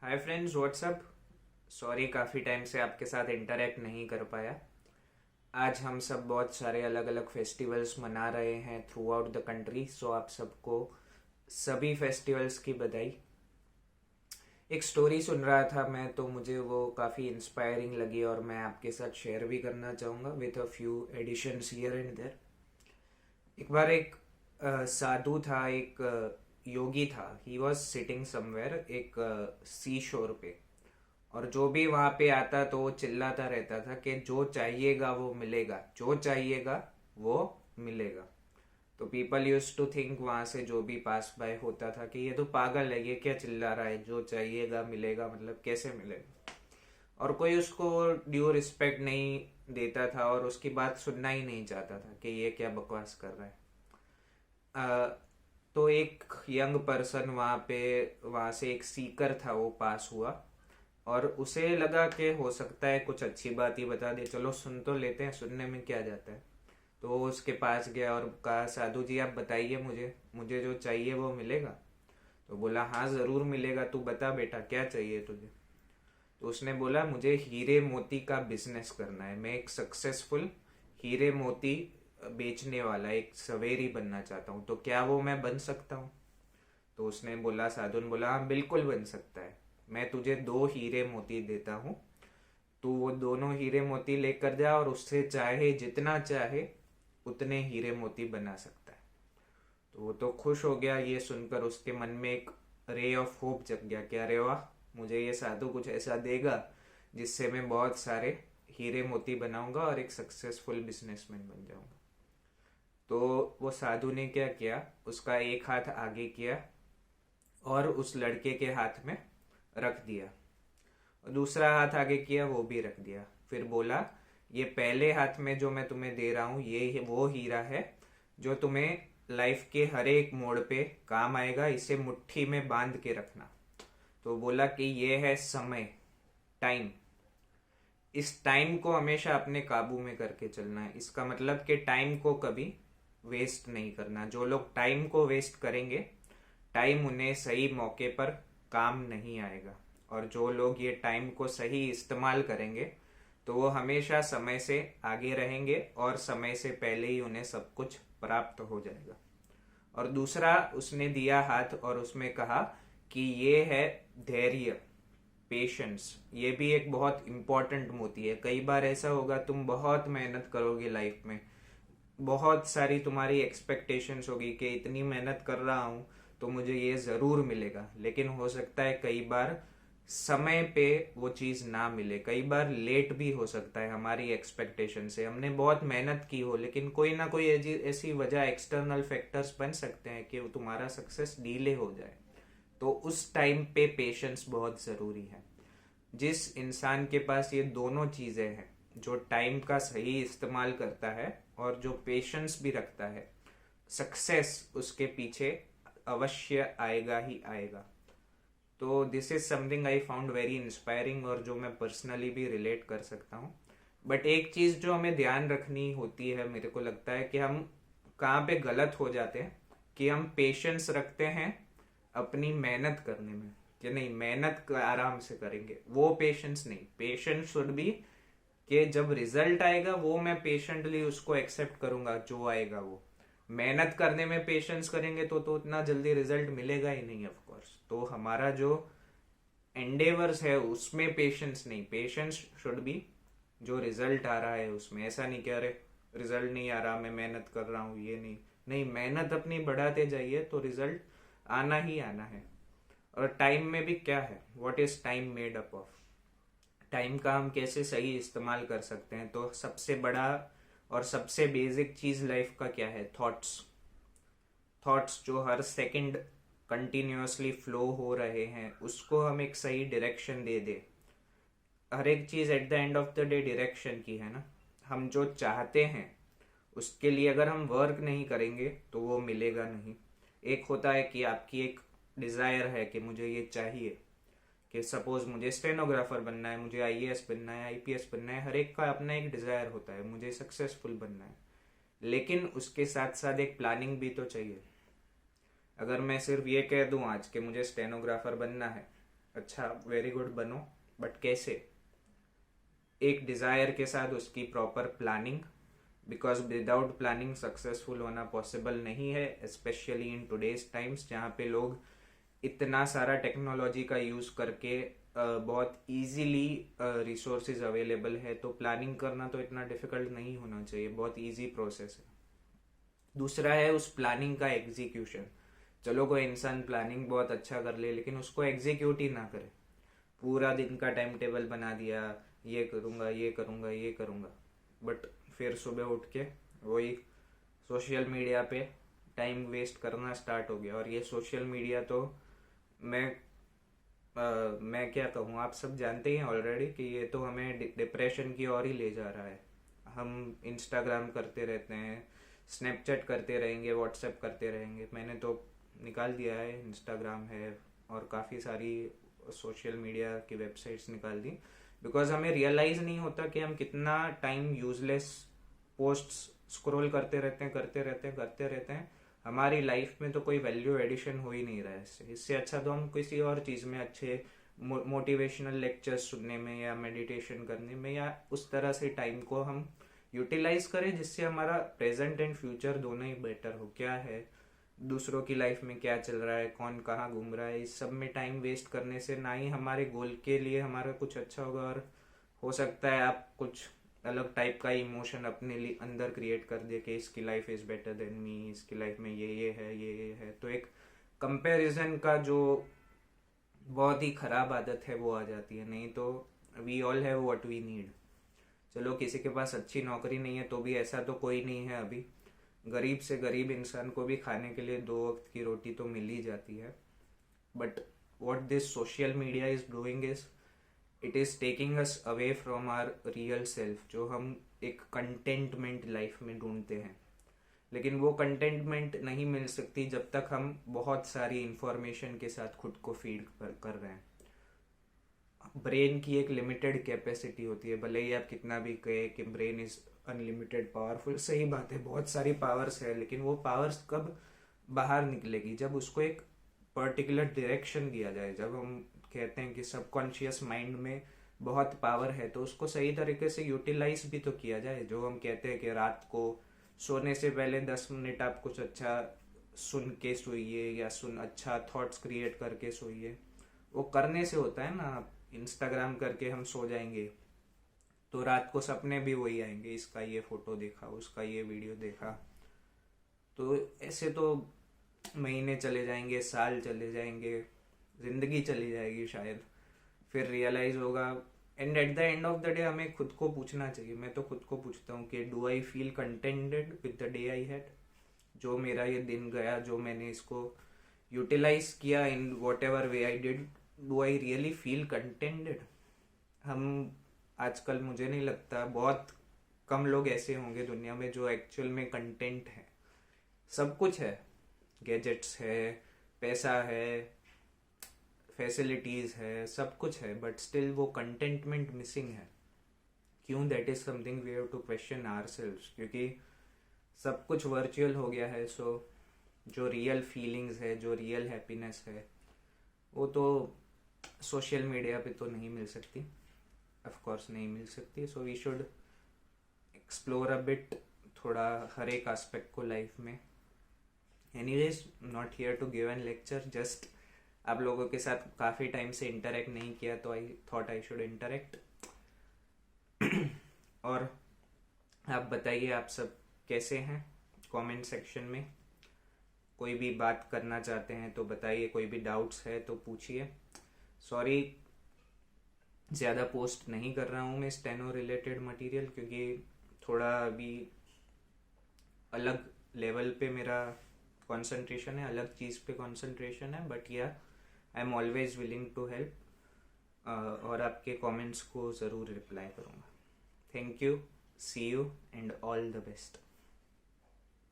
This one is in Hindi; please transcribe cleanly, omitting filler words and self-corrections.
हाय फ्रेंड्स, व्हाट्सअप। सॉरी, काफ़ी टाइम से आपके साथ इंटरेक्ट नहीं कर पाया। आज हम सब बहुत सारे अलग अलग फेस्टिवल्स मना रहे हैं थ्रू आउट द कंट्री। सो आप सबको सभी फेस्टिवल्स की बधाई। एक स्टोरी सुन रहा था मैं, तो मुझे वो काफ़ी इंस्पायरिंग लगी और मैं आपके साथ शेयर भी करना चाहूँगा with a few additions here and there. एक बार एक साधु था, एक योगी था। ही वॉज सिटिंग समवेयर एक सी शोर पे। और जो भी वहां पे आता तो वो चिल्लाता रहता था कि जो चाहिएगा वो मिलेगा, जो चाहिएगा वो मिलेगा। तो पीपल यूज टू थिंक, वहां से जो भी पास बाय होता था, कि ये तो पागल है, ये क्या चिल्ला रहा है, जो चाहिएगा मिलेगा मतलब कैसे मिलेगा। और कोई उसको ड्यू रिस्पेक्ट नहीं देता था और उसकी बात सुनना ही नहीं चाहता था कि ये क्या बकवास कर रहा है। अ, तो एक यंग पर्सन वहां से एक सीकर था, वो पास हुआ। और उसे लगा कि हो सकता है कुछ अच्छी बात ही बता दे, चलो सुन तो लेते हैं, सुनने में क्या जाता है। तो वो उसके पास गया और कहा, साधु जी आप बताइए, मुझे मुझे जो चाहिए वो मिलेगा। तो बोला, हाँ ज़रूर मिलेगा, तू बता बेटा क्या चाहिए तुझे। तो उसने बोला, मुझे हीरे मोती का बिजनेस करना है, मैं एक सक्सेसफुल हीरे मोती बेचने वाला एक सवेरी बनना चाहता हूँ, तो क्या वो मैं बन सकता हूँ। तो उसने बोला, साधु ने बोला, हाँ बिल्कुल बन सकता है। मैं तुझे 2 हीरे मोती देता हूँ, तू वो दोनों हीरे मोती लेकर जा और उससे चाहे जितना चाहे उतने हीरे मोती बना सकता है। तो वो तो खुश हो गया ये सुनकर। उसके मन में एक रे ऑफ होप जग गया कि अरे वाह, मुझे ये साधु कुछ ऐसा देगा जिससे मैं बहुत सारे हीरे मोती बनाऊंगा और एक सक्सेसफुल बिजनेसमैन बन जाऊंगा। तो वो साधु ने क्या किया, उसका एक हाथ आगे किया और उस लड़के के हाथ में रख दिया, और दूसरा हाथ आगे किया, वो भी रख दिया। फिर बोला, ये पहले हाथ में जो मैं तुम्हें दे रहा हूँ, ये वो हीरा है जो तुम्हें लाइफ के हर एक मोड़ पे काम आएगा, इसे मुट्ठी में बांध के रखना। तो बोला कि ये है समय, टाइम। इस टाइम को हमेशा अपने काबू में करके चलना है। इसका मतलब कि टाइम को कभी वेस्ट नहीं करना। जो लोग टाइम को वेस्ट करेंगे, टाइम उन्हें सही मौके पर काम नहीं आएगा। और जो लोग ये टाइम को सही इस्तेमाल करेंगे, तो वो हमेशा समय से आगे रहेंगे और समय से पहले ही उन्हें सब कुछ प्राप्त हो जाएगा। और दूसरा उसने दिया हाथ और उसमें कहा कि ये है धैर्य, पेशेंस। ये भी एक बहुत इंपॉर्टेंट मोती है। कई बार ऐसा होगा, तुम बहुत मेहनत करोगे लाइफ में, बहुत सारी तुम्हारी एक्सपेक्टेशंस होगी कि इतनी मेहनत कर रहा हूँ तो मुझे ये ज़रूर मिलेगा, लेकिन हो सकता है कई बार समय पे वो चीज़ ना मिले, कई बार लेट भी हो सकता है हमारी एक्सपेक्टेशन से। हमने बहुत मेहनत की हो, लेकिन कोई ना कोई ऐसी वजह, एक्सटर्नल फैक्टर्स बन सकते हैं कि वो तुम्हारा सक्सेस डीले हो जाए। तो उस टाइम पे पेशेंस बहुत ज़रूरी है। जिस इंसान के पास ये दोनों चीज़ें हैं, जो टाइम का सही इस्तेमाल करता है और जो पेशेंस भी रखता है, सक्सेस उसके पीछे अवश्य आएगा ही आएगा। तो this is something I found very inspiring और जो मैं पर्सनली भी रिलेट कर सकता हूँ। बट एक चीज़ जो हमें ध्यान रखनी होती है, मेरे को लगता है कि हम कहाँ पे गलत हो जाते हैं, कि हम पेशेंस रखते हैं अपनी मेहनत करने में, कि नहीं मेहनत आराम से करेंगे, वो पेशेंस नहीं। पेशेंस शुड बी कि जब रिजल्ट आएगा वो मैं पेशेंटली उसको एक्सेप्ट करूंगा, जो आएगा वो। मेहनत करने में पेशेंस करेंगे तो उतना जल्दी रिजल्ट मिलेगा ही नहीं, ऑफ कोर्स। तो हमारा जो एंडेवर्स है उसमें पेशेंस नहीं, पेशेंस शुड बी जो रिजल्ट आ रहा है उसमें। ऐसा नहीं कि अरे रिजल्ट नहीं आ रहा, मैं मेहनत कर रहा हूँ, ये नहीं। नहीं, मेहनत अपनी बढ़ाते जाइए तो रिजल्ट आना ही आना है। और टाइम में भी क्या है, what is time made up of. Time का हम कैसे सही इस्तेमाल कर सकते हैं, तो सबसे बड़ा और सबसे बेसिक चीज लाइफ का क्या है, थॉट्स। थॉट्स जो हर सेकंड कंटिन्यूअसली फ्लो हो रहे हैं, उसको हम एक सही डायरेक्शन दे दे। हर एक चीज at the end of the day direction की है ना। हम जो चाहते हैं उसके लिए अगर हम वर्क नहीं करेंगे तो वो मिलेगा नहीं। एक होता है कि आपकी एक डिजायर है कि मुझे ये चाहिए, कि सपोज मुझे स्टेनोग्राफर बनना है, मुझे आईएएस बनना है, आईपीएस बनना है, हर एक का अपना एक डिजायर होता है, मुझे सक्सेसफुल बनना है। लेकिन उसके साथ साथ एक प्लानिंग भी तो चाहिए। अगर मैं सिर्फ ये कह दूं आज कि मुझे स्टेनोग्राफर बनना है, अच्छा वेरी गुड बनो, बट कैसे? एक डिज़ायर के साथ उसकी proper planning, because without planning successful होना पॉसिबल नहीं है, स्पेशली इन टुडेज टाइम्स जहाँ पे लोग इतना सारा टेक्नोलॉजी का यूज़ करके बहुत इजीली रिसोर्सेज अवेलेबल है, तो प्लानिंग करना तो इतना डिफिकल्ट नहीं होना चाहिए, बहुत इजी प्रोसेस है। दूसरा है उस प्लानिंग का एग्जीक्यूशन। चलो कोई इंसान प्लानिंग बहुत अच्छा कर ले लेकिन उसको एग्जीक्यूट ही ना करे, पूरा दिन का टाइम टेबल बना दिया, ये करूँगा ये करूँगा ये करूँगा, बट फिर सुबह उठ के वही सोशल मीडिया पे टाइम वेस्ट करना स्टार्ट हो गया। और ये सोशल मीडिया तो मैं मैं क्या कहूँ, आप सब जानते ही हैं ऑलरेडी कि ये तो हमें डिप्रेशन की ओर ही ले जा रहा है। हम इंस्टाग्राम करते रहते हैं, स्नैपचैट करते रहेंगे, व्हाट्सएप करते रहेंगे। मैंने तो निकाल दिया है, इंस्टाग्राम है और काफ़ी सारी सोशल मीडिया की वेबसाइट्स निकाल दी, बिकॉज हमें रियलाइज़ नहीं होता कि हम कितना टाइम यूजलेस पोस्ट्स स्क्रॉल करते रहते हैं। हमारी लाइफ में तो कोई वैल्यू एडिशन हो ही नहीं रहा है इससे। इससे अच्छा तो हम किसी और चीज़ में अच्छे मोटिवेशनल लेक्चर्स सुनने में या मेडिटेशन करने में या उस तरह से टाइम को हम यूटिलाइज करें जिससे हमारा प्रेजेंट एंड फ्यूचर दोनों ही बेटर हो। क्या है दूसरों की लाइफ में क्या चल रहा है, कौन कहाँ घूम रहा है, इस सब में टाइम वेस्ट करने से ना ही हमारे गोल के लिए हमारा कुछ अच्छा होगा, और हो सकता है आप कुछ अलग टाइप का इमोशन अपने लिए अंदर क्रिएट कर दिए कि इसकी life is better than me, इसकी लाइफ में ये है ये है, तो एक कंपैरिजन का जो बहुत ही खराब आदत है वो आ जाती है। नहीं तो we all have what we need. चलो किसी के पास अच्छी नौकरी नहीं है तो भी ऐसा तो कोई नहीं है अभी, गरीब से गरीब इंसान को भी खाने के लिए 2 वक्त की रोटी तो मिल ही जाती है। But what this social media is doing is it is taking us away from our real self, जो हम एक कंटेंटमेंट लाइफ में ढूंढते हैं। लेकिन वो कंटेंटमेंट नहीं मिल सकती जब तक हम बहुत सारी इंफॉर्मेशन के साथ खुद को फीड कर रहे हैं। ब्रेन की एक लिमिटेड कैपेसिटी होती है, भले ही आप कितना भी कहे कि ब्रेन इज अनलिमिटेड पावरफुल, सही बात है, बहुत सारी पावर्स है, लेकिन वो पावर्स कब बाहर निकलेगी? जब उसको एक पर्टिकुलर डायरेक्शन दिया जाए। जब हम कहते हैं कि सबकॉन्शियस माइंड में बहुत पावर है तो उसको सही तरीके से यूटिलाइज भी तो किया जाए। जो हम कहते हैं कि रात को सोने से पहले 10 मिनट आप कुछ अच्छा सुन के सोइए या अच्छा थॉट्स क्रिएट करके सोइए, वो करने से होता है ना। इंस्टाग्राम करके हम सो जाएंगे तो रात को सपने भी वही आएंगे, इसका ये फोटो देखा, उसका ये वीडियो देखा, तो ऐसे तो महीने चले जाएंगे, साल चले जाएंगे, जिंदगी चली जाएगी शायद। फिर रियलाइज होगा, and at the end of the day हमें खुद को पूछना चाहिए। मैं तो खुद को पूछता हूँ कि do I feel contented with the day I had? जो मेरा ये दिन गया, जो मैंने इसको यूटिलाइज किया in what ever way I did, do I really feel contented? हम आजकल, मुझे नहीं लगता, बहुत कम लोग ऐसे होंगे दुनिया में जो एक्चुअल में कंटेंट है। सब कुछ है, गैजेट्स है, पैसा है, फैसिलिटीज है, सब कुछ है, बट स्टिल वो कंटेंटमेंट मिसिंग है। क्यों? That is something we have to question ourselves, क्योंकि सब कुछ वर्चुअल हो गया है। सो जो रियल फीलिंग्स है, जो रियल हैप्पीनेस है, वो तो सोशल मीडिया पे तो नहीं मिल सकती, ऑफ कोर्स नहीं मिल सकती। So we should explore a bit, थोड़ा हर एक एस्पेक्ट को लाइफ में। Anyways, not here to give a lecture, just आप लोगों के साथ काफ़ी टाइम से इंटरेक्ट नहीं किया तो I thought I should interact. और आप बताइए, आप सब कैसे हैं? कमेंट सेक्शन में कोई भी बात करना चाहते हैं तो बताइए, कोई भी डाउट्स है तो पूछिए। सॉरी ज़्यादा पोस्ट नहीं कर रहा हूँ मैं स्टेनो रिलेटेड मटेरियल, क्योंकि थोड़ा अभी अलग लेवल पे मेरा कंसंट्रेशन है, अलग चीज़ पे कंसंट्रेशन है, but yeah I am always willing to help, और आपके कमेंट्स को ज़रूर रिप्लाई करूँगा। Thank you, see you and all the best.